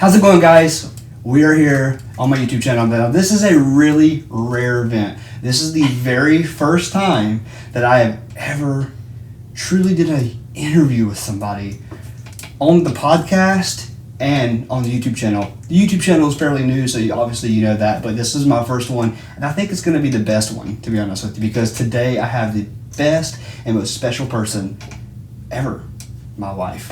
How's it going, guys? We are here on my YouTube channel. Now, this is a really rare event. This is the very first time that I have ever truly did an interview with somebody on the podcast and on the YouTube channel. The YouTube channel is fairly new, so obviously you know that, but this is my first one, and I think it's going to be the best one, to be honest with you, because today I have the best and most special person ever, my wife.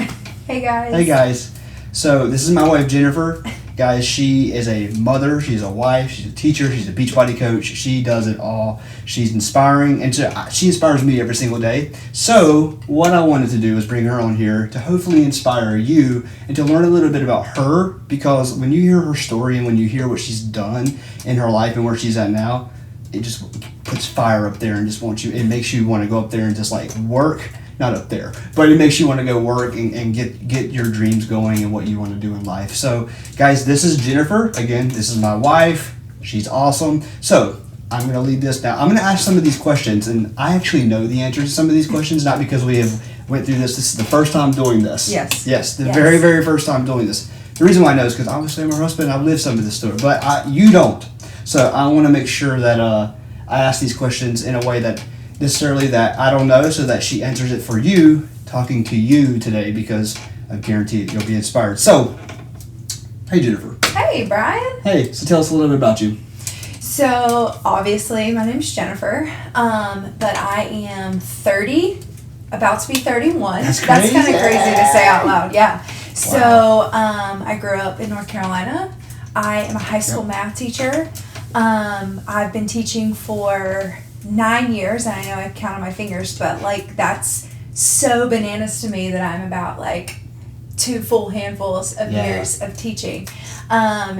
Hey, guys. Hey, guys. So this is my wife, Jennifer. Guys, she is a mother, she's a wife, she's a teacher, she's a Beachbody coach. She does it all. She's inspiring, and she inspires me every single day. So what I wanted to do is bring her on here to hopefully inspire you and to learn a little bit about her, because when you hear her story and when you hear what she's done in her life and where she's at now, it just puts fire up there and just it makes you want to go up there and just like work. Not up there, but it makes you want to go work and get your dreams going and what you want to do in life. So, guys, this is Jennifer. Again, this is my wife. She's awesome. So, I'm going to lead this now. I'm going to ask some of these questions, and I actually know the answers to some of these questions, not because we have went through this. This is the first time doing this. Yes. Yes, the very, very first time doing this. The reason why I know is because obviously I'm her husband and I've lived some of this story, but you don't. So, I want to make sure that I ask these questions in a way that necessarily that I don't know, so that she answers it for you, talking to you today, because I guarantee you'll be inspired. So, hey, Jennifer. Hey, Brian. Hey, so tell us a little bit about you. So, obviously, my name's Jennifer, but I am 30, about to be 31. That's kind of crazy. crazy to say out loud, yeah. So, Wow. I grew up in North Carolina. I am a high school math teacher. I've been teaching for 9 years, and I know I count on my fingers, but like that's so bananas to me that I'm about like 2 full handfuls of years of teaching.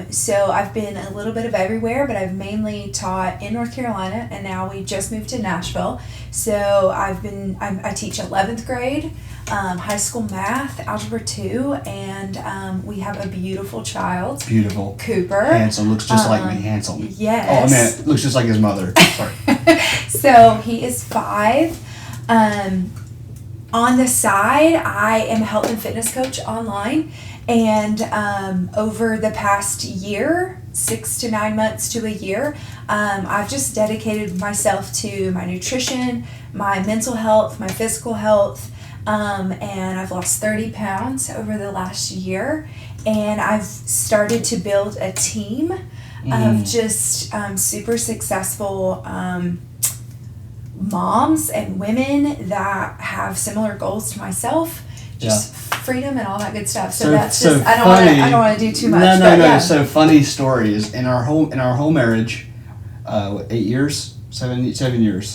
So I've been a little bit of everywhere, but I've mainly taught in North Carolina, and now we just moved to Nashville. So I teach 11th grade, high school math, algebra 2, and we have a beautiful child. Beautiful. Cooper. Handsome. Looks just like me. Handsome. Yes. Oh, man. Looks just like his mother. Sorry. So he is 5. On the side, I am a health and fitness coach online. And over the past year, 6 to 9 months to a year, I've just dedicated myself to my nutrition, my mental health, my physical health. And I've lost 30 pounds over the last year. And I've started to build a team of just super successful moms and women that have similar goals to myself. Just freedom and all that good stuff. So that's just I don't want to do too much. No. Yeah. So funny story is in our whole marriage, 8 years, 7 years. 7 years.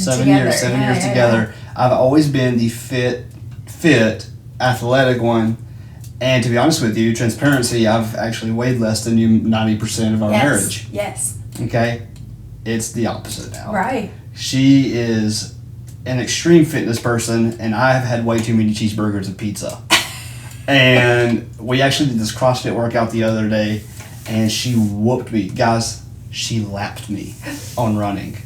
7 together. years together. I've always been the fit, athletic one. And to be honest with you, transparency, I've actually weighed less than you 90% of our marriage. Yes. Okay? It's the opposite now. Right. She is an extreme fitness person, and I have had way too many cheeseburgers and pizza. And we actually did this CrossFit workout the other day, and she whooped me. Guys, she lapped me on running.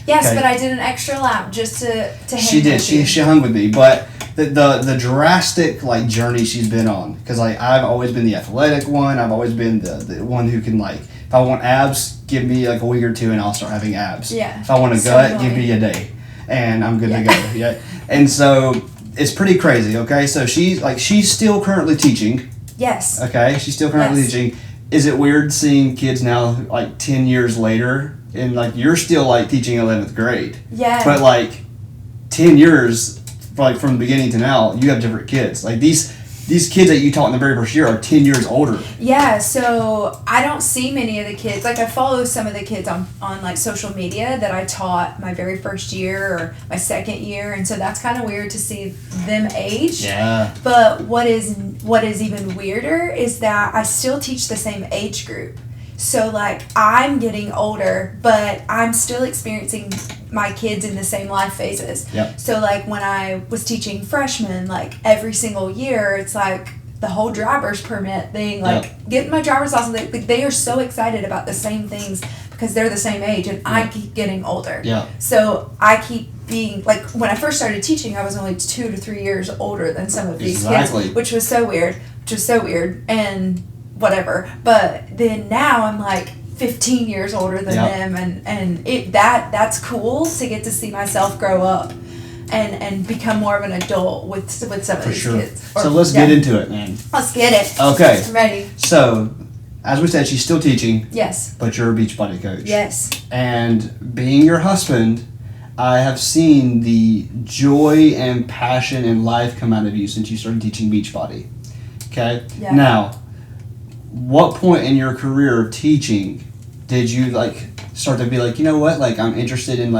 Yes, Okay? but I did an extra lap just to hang She did. with you. She hung with me, but the drastic like journey she's been on, because like I've always been the athletic one. I've always been the one who can like, if I want abs, give me like a week or two and I'll start having abs. Yeah. If I want a gut, give me a day, and I'm good to go. Yeah. And so it's pretty crazy. Okay, so she's still currently teaching. Yes. Okay, she's still currently teaching. Is it weird seeing kids now like 10 years later, and like you're still like teaching 11th grade? Yeah. But like 10 years, like from the beginning to now, you have different kids. Like these kids that you taught in the very first year are 10 years older. Yeah, so I don't see many of the kids. Like I follow some of the kids on like social media that I taught my very first year or my second year, and so that's kind of weird to see them age. Yeah. But what is even weirder is that I still teach the same age group. So like I'm getting older, but I'm still experiencing my kids in the same life phases. Yep. So like when I was teaching freshmen, like every single year, it's like the whole driver's permit thing, like getting my driver's license. They are so excited about the same things because they're the same age, and I keep getting older. Yeah. So I keep being like, when I first started teaching, I was only 2 to 3 years older than some of these kids, which was so weird. And whatever. But then now I'm like 15 years older than them, and that's cool to get to see myself grow up and become more of an adult with some of these kids. So let's get into it, man. Let's get it. Okay. I'm ready. So, as we said, she's still teaching. Yes. But you're a Beachbody coach. Yes. And being your husband, I have seen the joy and passion and life come out of you since you started teaching Beachbody. Okay? Yeah. Now, what point in your career of teaching did you start to be like, you know what, I'm interested in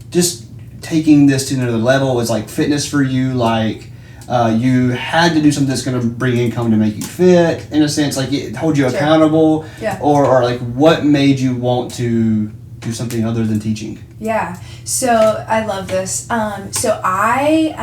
just taking this to another level? Was fitness for you, you had to do something that's going to bring income to make you fit, in a sense, it hold you accountable? Yeah. Or what made you want to do something other than teaching? Yeah. So I love this. So I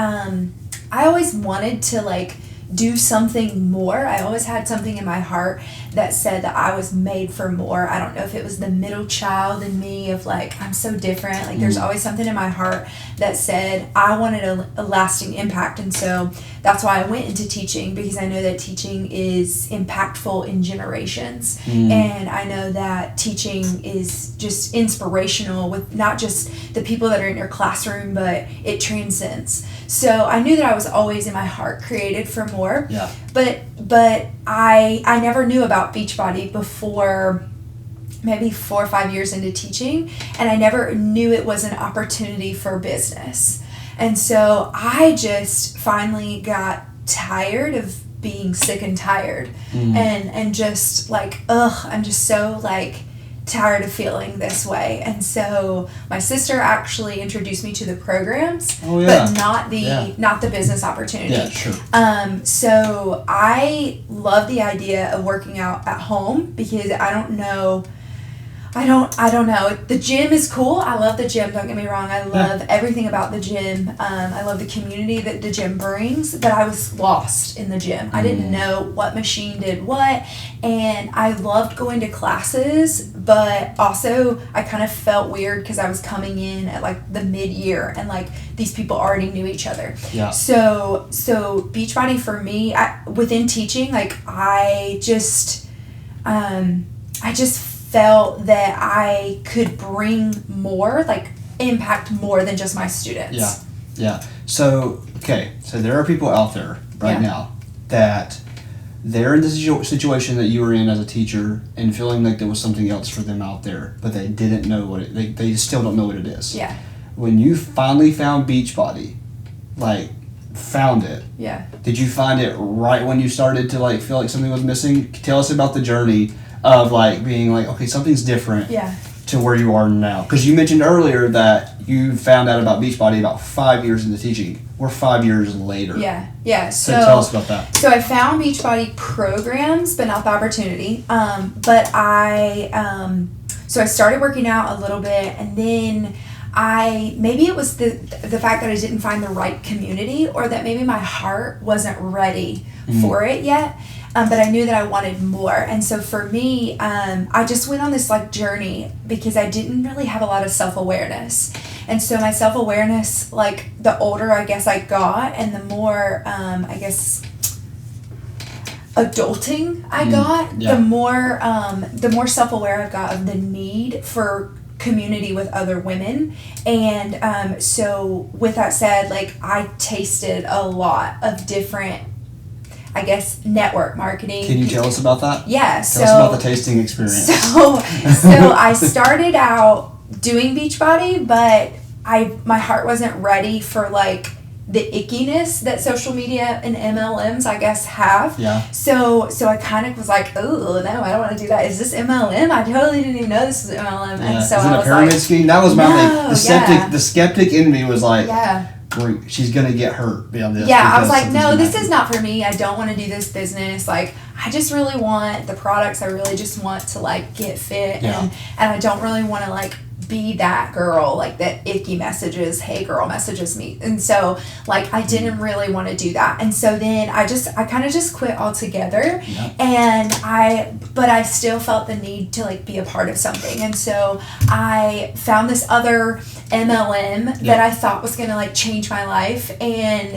always wanted to do something more. I always had something in my heart that said that I was made for more. I don't know if it was the middle child in me of I'm so different. There's always something in my heart that said I wanted a lasting impact. And so that's why I went into teaching, because I know that teaching is impactful in generations. And I know that teaching is just inspirational with not just the people that are in your classroom, but it transcends. So I knew that I was always in my heart created for more. Yeah. But I never knew about Beachbody before maybe 4 or 5 years into teaching, and I never knew it was an opportunity for business. And so I just finally got tired of being sick and tired, and just I'm just so tired of feeling this way. And so my sister actually introduced me to the programs, but not the business opportunity. Yeah, sure. So I love the idea of working out at home, because I don't know. The gym is cool. I love the gym. Don't get me wrong. I love everything about the gym. I love the community that the gym brings, but I was lost in the gym. I didn't know what machine did what, and I loved going to classes, but also I kind of felt weird because I was coming in at the mid-year, and these people already knew each other. Yeah. So Beachbody for me, within teaching, I just felt that I could bring more, impact more than just my students. Yeah. So there are people out there right now that they're in the situation that you were in as a teacher and feeling like there was something else for them out there, but they didn't know what they still don't know what it is. Yeah. When you finally found Beachbody, found it. Yeah. Did you find it right when you started to feel like something was missing? Tell us about the journey of being okay, something's different. Yeah. To where you are now, because you mentioned earlier that you found out about Beachbody about 5 years into teaching. We're 5 years later. Yeah. So tell us about that. So I found Beachbody programs, but not the opportunity. But I started working out a little bit, and then maybe it was the fact that I didn't find the right community, or that maybe my heart wasn't ready for it yet. But I knew that I wanted more. And so for me, I just went on this journey, because I didn't really have a lot of self-awareness. And so my self-awareness, the older I guess I got, and the more, adulting I got, the more self-aware I got of the need for community with other women. And so with that said, I tasted a lot of different, network marketing. Can you tell us about that? Yeah. Tell us about the tasting experience. So I started out doing Beachbody, but my heart wasn't ready for the ickiness that social media and MLMs have. Yeah. So I kind of was oh no, I don't want to do that. Is this MLM? I totally didn't even know this was MLM. Yeah. And so I was a pyramid scheme? That was my thing. The skeptic in me was she's gonna get hurt beyond this. Yeah, I was no, this is not for me. I don't want to do this business. I just really want the products. I really just want to get fit, and I don't really want to be that girl that icky messages, hey girl messages me. And so I didn't really want to do that. And so then I kind of just quit altogether. And I still felt the need to be a part of something. And so I found this other MLM that I thought was gonna change my life, and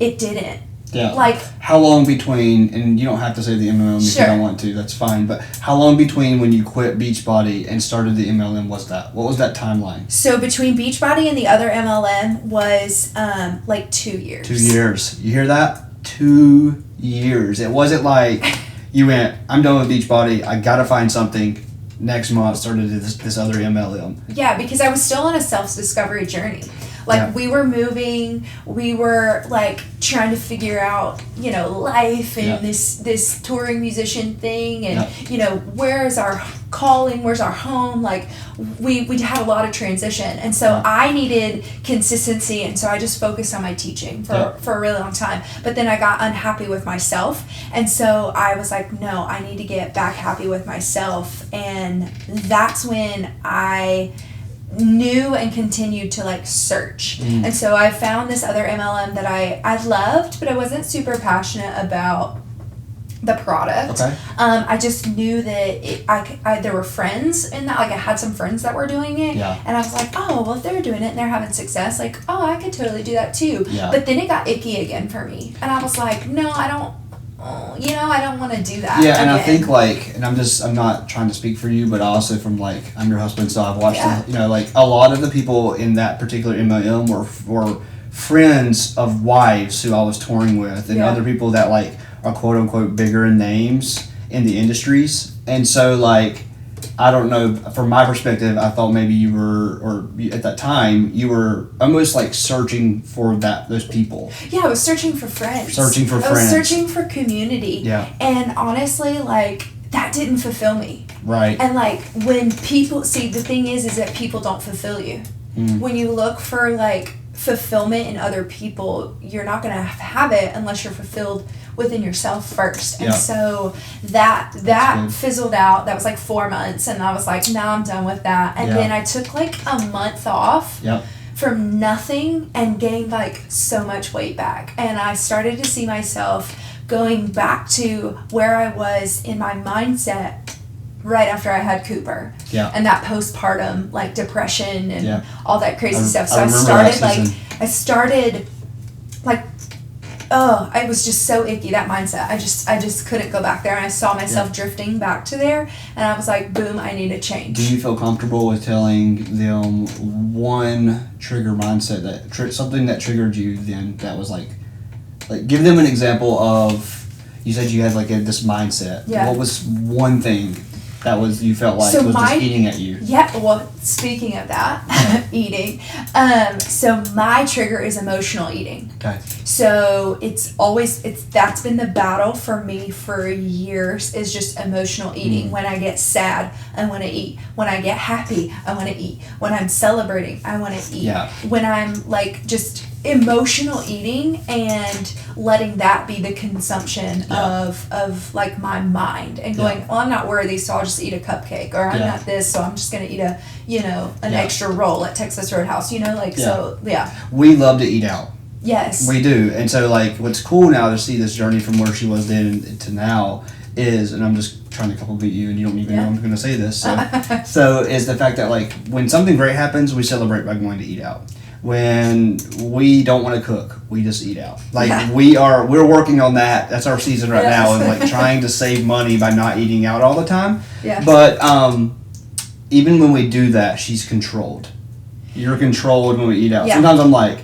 it didn't. Yeah. Like, how long between, and you don't have to say the MLM if you don't want to, that's fine, but how long between when you quit Beachbody and started the MLM was that? What was that timeline? So between Beachbody and the other MLM was like 2 years. 2 years. You hear that? 2 years. It wasn't like you went, I'm done with Beachbody, I gotta find something. Next month started this other MLM. Yeah, because I was still on a self-discovery journey. Like, we were moving, we were, like, trying to figure out, you know, life and this touring musician thing and, you know, where is our calling, where's our home, like, we had a lot of transition. And so I needed consistency, and so I just focused on my teaching for a really long time. But then I got unhappy with myself, and so I was like, no, I need to get back happy with myself. And that's when I knew and continued to like search. And so I found this other MLM that I loved, but I wasn't super passionate about the product. I just knew that there were friends in that, like I had some friends that were doing it, and I was like, oh, well, if they're doing it and they're having success, like, oh, I could totally do that too. But then it got icky again for me, and I was like, no, I don't want to do that and again. I think like, and I'm not trying to speak for you, but also from like, I'm your husband, so I've watched you know, like a lot of the people in that particular MLM were friends of wives who I was touring with, and other people that like are quote unquote bigger in names in the industries. And so like, I don't know, from my perspective, I thought maybe you were, or at that time, you were almost like searching for those people. Yeah, I was searching for friends. I was searching for community. Yeah. And honestly, like, that didn't fulfill me. Right. And like, when people, see, the thing is that people don't fulfill you. When you look for like fulfillment in other people, you're not going to have it unless you're fulfilled within yourself first. And so that fizzled out. That was like 4 months, and I was like, no, I'm done with that. And then I took like a month off from nothing and gained like so much weight back. And I started to see myself going back to where I was in my mindset right after I had Cooper. And that postpartum like depression and all that crazy stuff. So I started I was just so icky, that mindset. I just couldn't go back there, and I saw myself drifting back to there, and I was like, boom, I need to change. Do you feel comfortable with telling them one trigger mindset, that something that triggered you then, that was like give them an example of, you said you had like this mindset. What was one thing that was, you felt like was just eating at you? Yeah, well, speaking of that, eating. So my trigger is emotional eating. Okay. So that's been the battle for me for years, is just emotional eating. When I get sad, I want to eat. When I get happy, I want to eat. When I'm celebrating, I want to eat. When I'm like just emotional eating, and letting that be the consumption of like my mind, and going, well, I'm not worthy, so I'll just eat a cupcake, or I'm not this, so I'm just gonna eat an extra roll at Texas Roadhouse, so we love to eat out. Yes, we do. And so like, what's cool now to see this journey from where she was then to now is, and I'm just trying to couple beat you, and you don't even know I'm going to say this, so is the fact that like, when something great happens, we celebrate by going to eat out. When we don't want to cook, we just eat out. Like we're working on that. That's our season right now, and like trying to save money by not eating out all the time. But even when we do that, she's controlled. You're controlled when we eat out. Sometimes I'm like,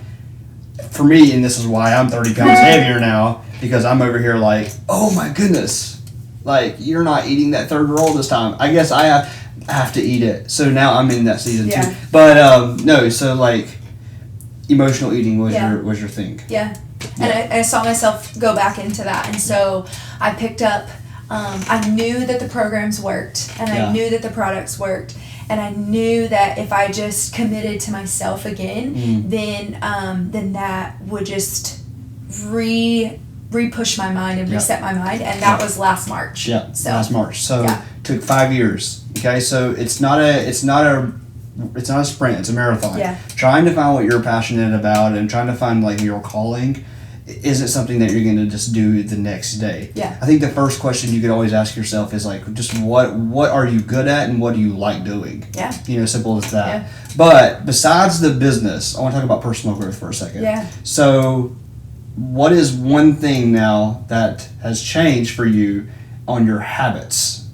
for me, and this is why I'm 30 pounds heavier now, because I'm over here like, oh my goodness, like, you're not eating that third roll this time. I guess I have to eat it. So now I'm in that season too. But no, so like, emotional eating was your thing. And I saw myself go back into that, and so I picked up, I knew that the programs worked, and I knew that the products worked, and I knew that if I just committed to myself again, then that would just re-push my mind and reset my mind, and that was last March. So last March. So it took 5 years. Okay, so it's not a sprint, it's a marathon. Trying to find what you're passionate about and trying to find like your calling isn't something that you're going to just do the next day. I think the first question you could always ask yourself is like, just what are you good at and what do you like doing? Simple as that. But besides the business, I want to talk about personal growth for a second. So what is one thing now that has changed for you on your habits?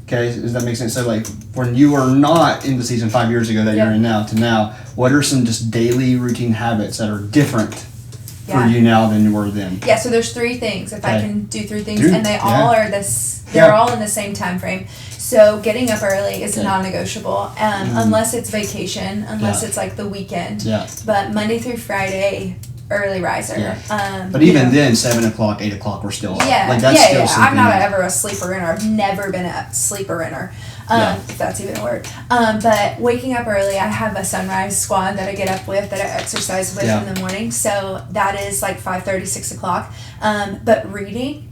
Okay, does that make sense? So like when you were not in the season 5 years ago that you're in now to now, what are some just daily routine habits that are different for you now than you were then? Yeah, so there's 3 things, if I can do 3 things, and they all are they're all in the same time frame. So getting up early is non-negotiable, unless it's vacation, unless it's like the weekend. Yeah. But Monday through Friday, early riser. Yeah. But even then, 7 o'clock, 8 o'clock, we're still up. Yeah, like that's still I'm not ever a sleeper inner. I've never been a sleeper inner, if that's even a word. But waking up early, I have a sunrise squad that I get up with, that I exercise with in the morning. So that is like 5:30, 6 o'clock. But reading,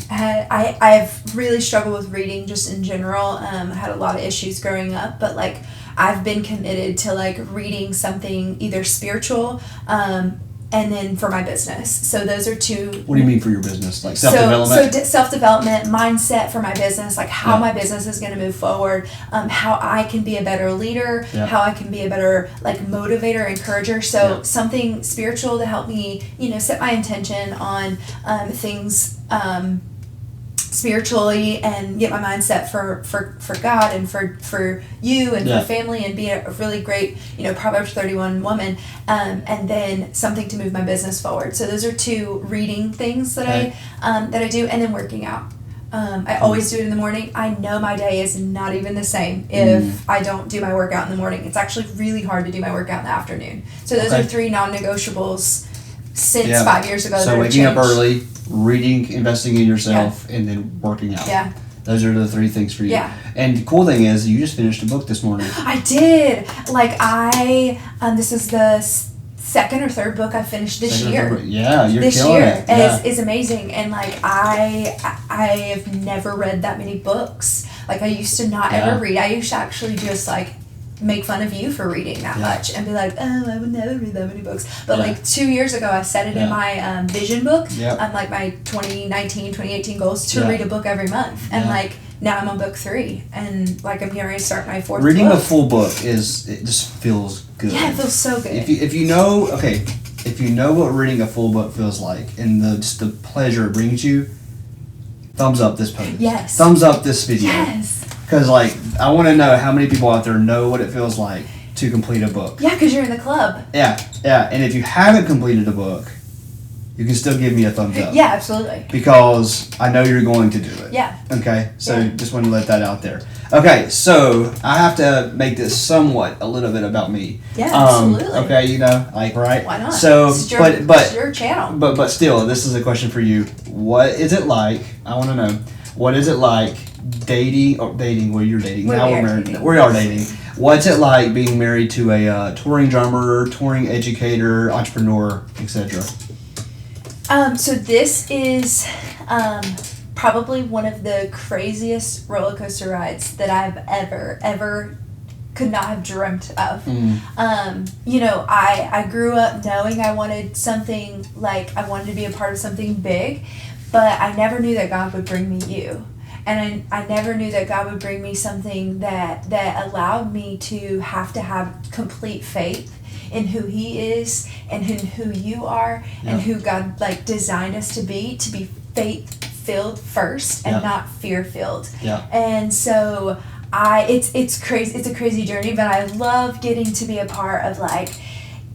I've really struggled with reading just in general. I had a lot of issues growing up, but like I've been committed to like reading something either spiritual, and then for my business. So those are 2. What do you mean for your business? Like self-development? So self-development, mindset for my business, like how my business is going to move forward, how I can be a better leader, how I can be a better like motivator, encourager. So something spiritual to help me, set my intention on things spiritually and get my mindset for God and for you and for family and be a really great, Proverbs 31 woman, and then something to move my business forward. So those are 2 reading things that I do, and then working out. I always do it in the morning. I know my day is not even the same if I don't do my workout in the morning. It's actually really hard to do my workout in the afternoon. So those are 3 non-negotiables since 5 years ago. So waking up early, reading, investing in yourself, and then working out. Yeah. Those are the 3 things for you. Yeah. And the cool thing is, you just finished a book this morning. I did. Like this is the 2nd or 3rd book I finished this year. Yeah, you're killing it. This year is amazing, and like I have never read that many books. Like I used to not ever read. I used to actually just like make fun of you for reading that much and be like, oh, I would never read that many books. But like 2 years ago, I set it in my vision book, like my 2019, 2018 goals to read a book every month. And like now I'm on book 3 and like I'm getting ready to start my 4th Reading book. a full book it just feels good. Yeah, it feels so good. If you know what reading a full book feels like and just the pleasure it brings you, thumbs up this post. Yes. Thumbs up this video. Yes. Because, like, I want to know how many people out there know what it feels like to complete a book. Yeah, because you're in the club. Yeah. And if you haven't completed a book, you can still give me a thumbs up. Yeah, absolutely. Because I know you're going to do it. Yeah. Okay? So just want to let that out there. Okay, so I have to make this somewhat a little bit about me. Yeah, absolutely. Okay, right? Why not? So, it's your channel. But still, this is a question for you. What is it like? I want to know. What is it like dating? Well, you're dating. Now we're married. We are dating. What's it like being married to a touring drummer, touring educator, entrepreneur, etc.? So this is probably one of the craziest roller coaster rides that I've ever could not have dreamt of. I grew up knowing I wanted something, like I wanted to be a part of something big, but I never knew that God would bring me you. And I never knew that God would bring me something that allowed me to have complete faith in who He is and in who you are and who God like designed us to be faith-filled first and not fear-filled. Yeah. And so it's crazy. It's a crazy journey, but I love getting to be a part of like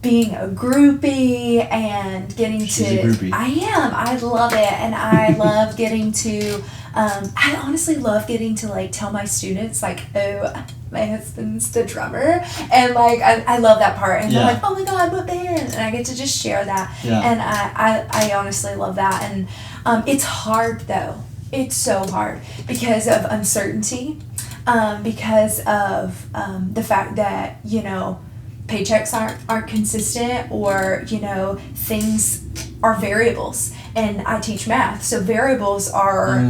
being a groupie and getting She's a groupie. I am. I love it, and I love getting to. I honestly love getting to like tell my students like, oh, my husband's the drummer, and like I love that part, and they're like, oh my God, what band? And I get to just share that, and I honestly love that, and it's hard though. It's so hard because of uncertainty, because of the fact that paychecks aren't consistent, or things are variables, and I teach math, so variables are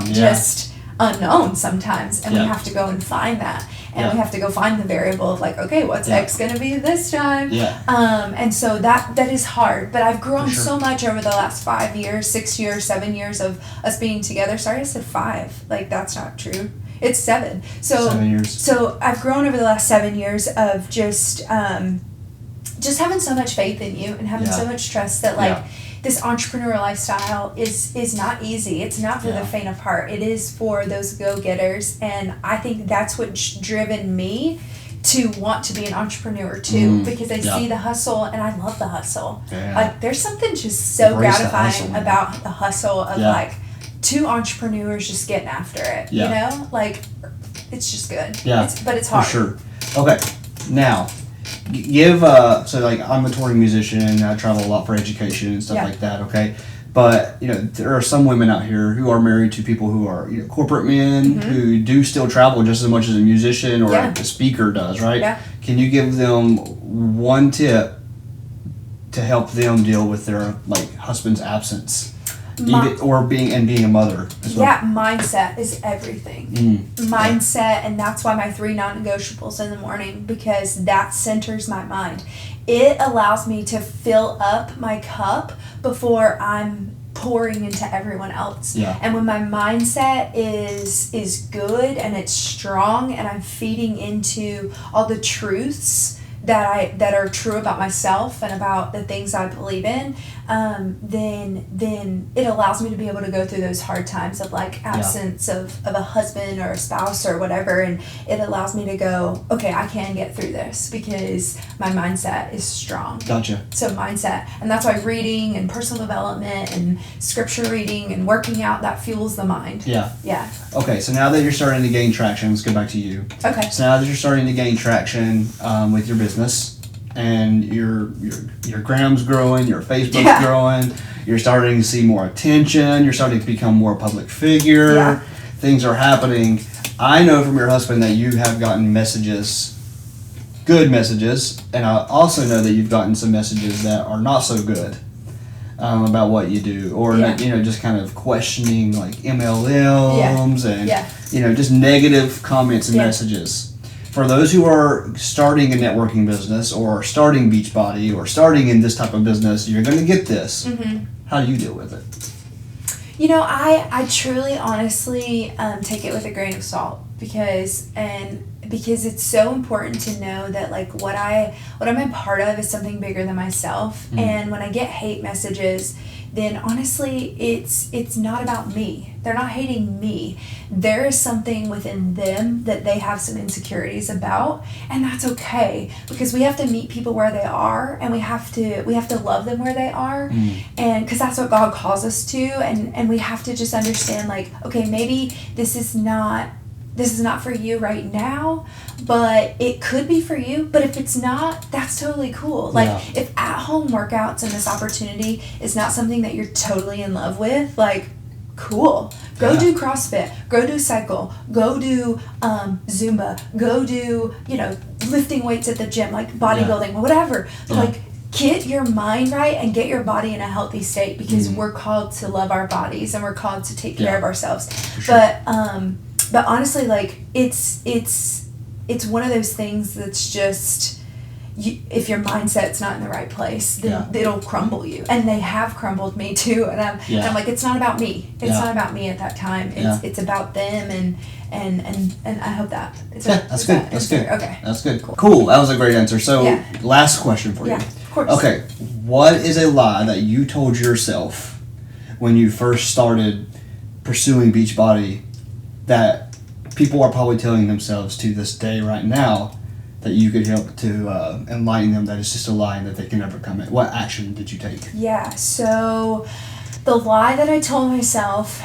just unknown sometimes, and we have to go and find that, and we have to go find the variable of like, okay, what's X gonna be this time? And so that is hard, but I've grown so much over the last 5 years, 6 years, 7 years of us being together. Sorry, I said 5, like that's not true. It's 7. So 7 years. So I've grown over the last 7 years of just having so much faith in you and having so much trust that like this entrepreneur lifestyle is not easy. It's not for the faint of heart. It is for those go-getters, and I think that's what's driven me to want to be an entrepreneur too, because I see the hustle, and I love the hustle. Like, there's something just so gratifying about the hustle of like two entrepreneurs just getting after it. You know, like, it's just good. But it's hard. For sure. Okay, now give so like I'm a touring musician and I travel a lot for education and stuff like that. Okay. But, you know, there are some women out here who are married to people who are, you know, corporate men who do still travel just as much as a musician or a speaker does, right? Yeah. Can you give them one tip to help them deal with their, like, husband's absence? Being a mother as well? Yeah, mindset is everything. Mindset, and that's why my 3 non-negotiables in the morning, because that centers my mind. It allows me to fill up my cup before I'm pouring into everyone else. And when my mindset is good and it's strong, and I'm feeding into all the truths that are true about myself and about the things I believe in, then it allows me to be able to go through those hard times of like absence of a husband or a spouse or whatever, and it allows me to go, okay, I can get through this because my mindset is strong. Gotcha. So mindset, and that's why reading and personal development and scripture reading and working out, that fuels the mind. Yeah. Okay, so now that you're starting to gain traction, let's go back to you. Okay. So now that you're starting to gain traction with your business, and your Gram's growing, your Facebook's growing, you're starting to see more attention, you're starting to become more a public figure, things are happening. I know from your husband that you have gotten messages, good messages, and I also know that you've gotten some messages that are not so good about what you do, or you know, just kind of questioning like MLMs and you know, just negative comments and messages. For those who are starting a networking business or starting Beachbody or starting in this type of business, you're going to get this. How do you deal with it? You know, I truly, honestly take it with a grain of salt because it's so important to know that like what I'm a part of is something bigger than myself. And when I get hate messages, then honestly it's not about me. They're not hating me. There is something within them that they have some insecurities about, and that's okay, because we have to meet people where they are, and we have to love them where they are, and because that's what God calls us to, and we have to just understand like, okay, maybe this is not for you right now, but it could be for you. But if it's not, that's totally cool. Like if at-home workouts and this opportunity is not something that you're totally in love with, like, cool. Go do CrossFit. Go do cycle. Go do Zumba. Go do, you know, lifting weights at the gym, like bodybuilding, whatever. Like, get your mind right and get your body in a healthy state, because we're called to love our bodies and we're called to take care of ourselves. Sure. But honestly, like, it's one of those things that's just, if your mindset's not in the right place, then it'll crumble you. And they have crumbled me too. And I'm like, it's not about me. It's not about me at that time. It's about them, and I hope that. That's good. That's good. Okay. That's good. Cool. That was a great answer. So, last question for you. Yeah, of course. Okay. What is a lie that you told yourself when you first started pursuing Beachbody that people are probably telling themselves to this day right now that you could help to enlighten them that it's just a lie and that they can never come in? What action did you take? Yeah, so the lie that I told myself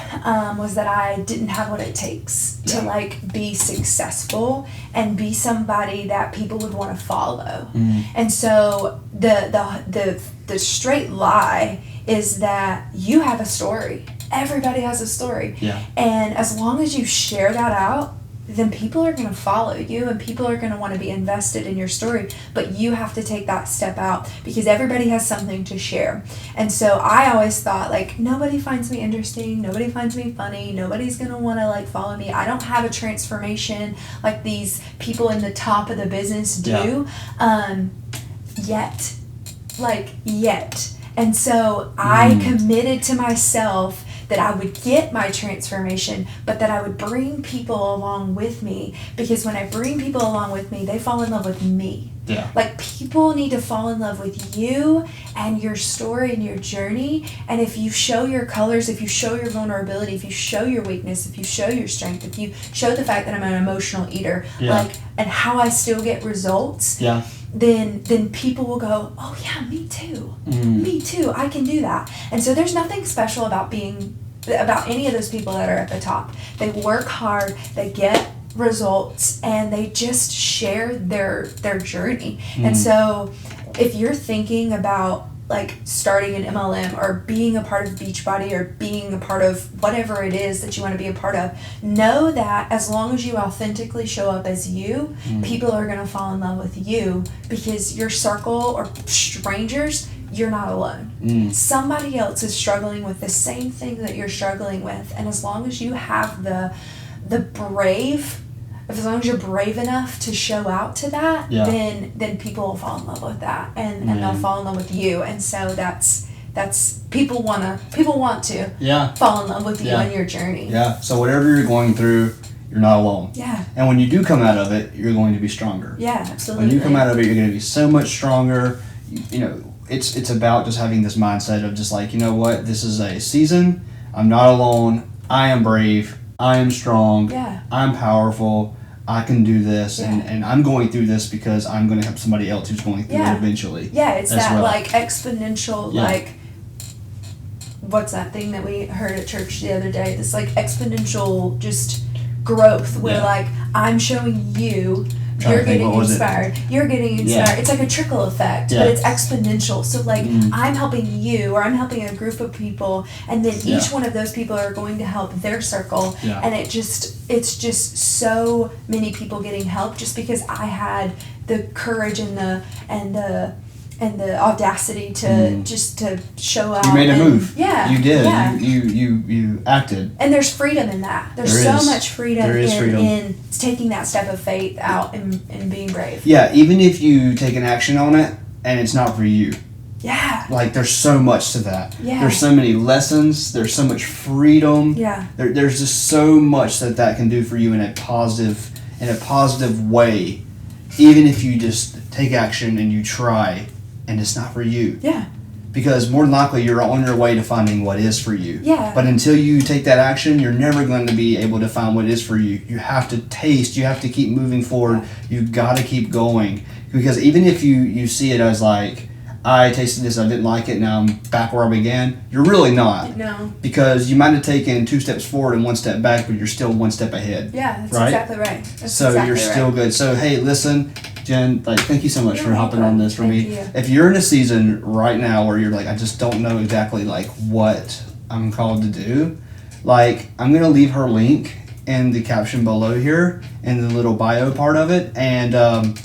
was that I didn't have what it takes to like be successful and be somebody that people would want to follow. And so the straight lie is that you have a story. Everybody has a story. And as long as you share that out, then people are going to follow you and people are going to want to be invested in your story. But you have to take that step out, because everybody has something to share. And so I always thought, like, nobody finds me interesting, nobody finds me funny, nobody's going to want to like follow me. I don't have a transformation like these people in the top of the business do yet. And so I committed to myself that I would get my transformation, but that I would bring people along with me, because when I bring people along with me, they fall in love with me. Yeah. Like, people need to fall in love with you and your story and your journey. And if you show your colors, if you show your vulnerability, if you show your weakness, if you show your strength, if you show the fact that I'm an emotional eater, like, and how I still get results, then people will go, oh yeah, me too. Me too. I can do that. And so there's nothing special about any of those people that are at the top. They work hard, they get results, and they just share their journey. And so if you're thinking about like starting an MLM or being a part of Beachbody or being a part of whatever it is that you want to be a part of, know that as long as you authentically show up as you, people are going to fall in love with you, because your circle or strangers, you're not alone. Somebody else is struggling with the same thing that you're struggling with, and as long as you have as long as you're brave enough to show out to that, then people will fall in love with that, and they'll fall in love with you. And so that's people want to fall in love with you on your journey. So whatever you're going through, you're not alone. And when you do come out of it, you're going to be stronger. Absolutely. When you come out of it, you're going to be so much stronger. You know, it's about just having this mindset of just like, you know what, this is a season. I'm not alone. I am brave. I am strong. I'm powerful. I can do this, and I'm going through this because I'm going to help somebody else who's going through it eventually. It's that like exponential, like, what's that thing that we heard at church the other day? This like exponential just growth where like I'm showing you. You're getting inspired. You're getting inspired. It's like a trickle effect, but it's exponential. So like I'm helping you, or I'm helping a group of people, and then each one of those people are going to help their circle, and it's just so many people getting help just because I had the courage and the audacity to just to show out. You made a move. You did. Yeah. You acted. And there's freedom in that. There's so much freedom in taking that step of faith out and being brave. Even if you take an action on it and it's not for you. Like, there's so much to that. There's so many lessons. There's so much freedom. There's just so much that can do for you in a positive way, even if you just take action and you try and it's not for you. Because more than likely you're on your way to finding what is for you. But until you take that action, you're never going to be able to find what is for you. You have to taste. You have to keep moving forward. You've got to keep going. Because even if you see it as like, I tasted this, I didn't like it, now I'm back where I began, you're really not. No. Because you might have taken 2 steps forward and 1 step back, but you're still 1 step ahead. That's exactly right. You're still good. So hey, listen, Jen, like, thank you so much for hopping on this for me. You. If you're in a season right now where you're like, I just don't know exactly like what I'm called to do, like, I'm gonna leave her link in the caption below here in the little bio part of it, and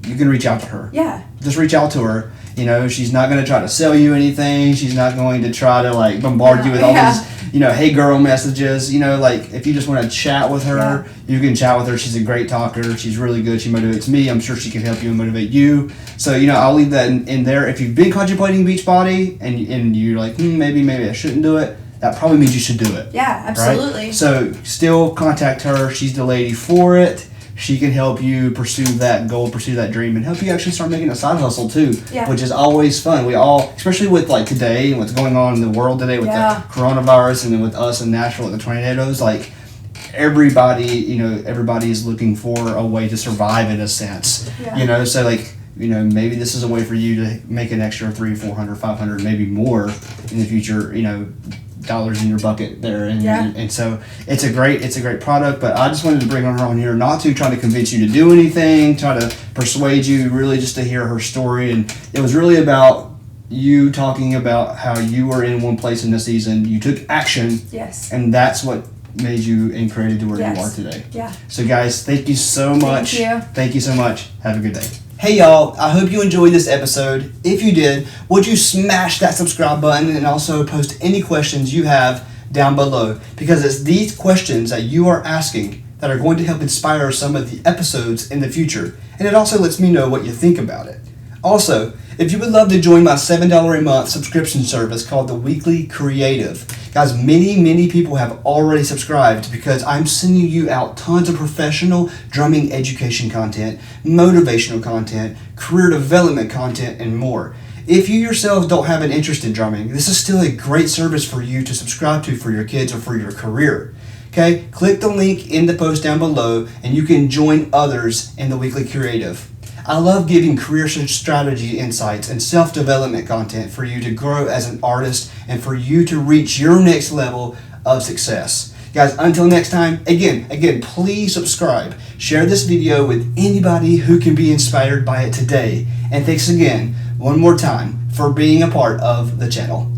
you can reach out to her. Just reach out to her. You know, she's not going to try to sell you anything. She's not going to try to, like, bombard you with all these, you know, hey girl messages. You know, like, if you just want to chat with her, you can chat with her. She's a great talker. She's really good. She motivates me. I'm sure she can help you and motivate you. So, you know, I'll leave that in there. If you've been contemplating Beachbody and you're like, maybe I shouldn't do it, that probably means you should do it. Absolutely. Right? So still contact her. She's the lady for it. She can help you pursue that goal, pursue that dream, and help you actually start making a side hustle too, which is always fun. We all, especially with like today and what's going on in the world today with the coronavirus, and then with us in Nashville with the tornadoes, like everybody is looking for a way to survive in a sense. You know, so like, you know, maybe this is a way for you to make an extra $300, $400, $500, maybe more in the future, you know, dollars in your bucket there, and so it's a great product. But I just wanted to bring her on here, not to try to convince you to do anything, try to persuade you, really just to hear her story. And it was really about you talking about how you were in one place in the season, you took action, and that's what made you and created to where you are today. So guys, thank you so much. Thank you so much. Have a good day. Hey y'all, I hope you enjoyed this episode. If you did, would you smash that subscribe button and also post any questions you have down below, because it's these questions that you are asking that are going to help inspire some of the episodes in the future, and it also lets me know what you think about it. Also, if you would love to join my $7 a month subscription service called The Weekly Creative, Guys, many people have already subscribed because I'm sending you out tons of professional drumming education content, motivational content, career development content, and more. If you yourself don't have an interest in drumming, this is still a great service for you to subscribe to for your kids or for your career. Okay, click the link in the post down below and you can join others in the Weekly Creative. I love giving career strategy insights and self-development content for you to grow as an artist and for you to reach your next level of success. Guys, until next time, again, please subscribe. Share this video with anybody who can be inspired by it today. And thanks again, one more time, for being a part of the channel.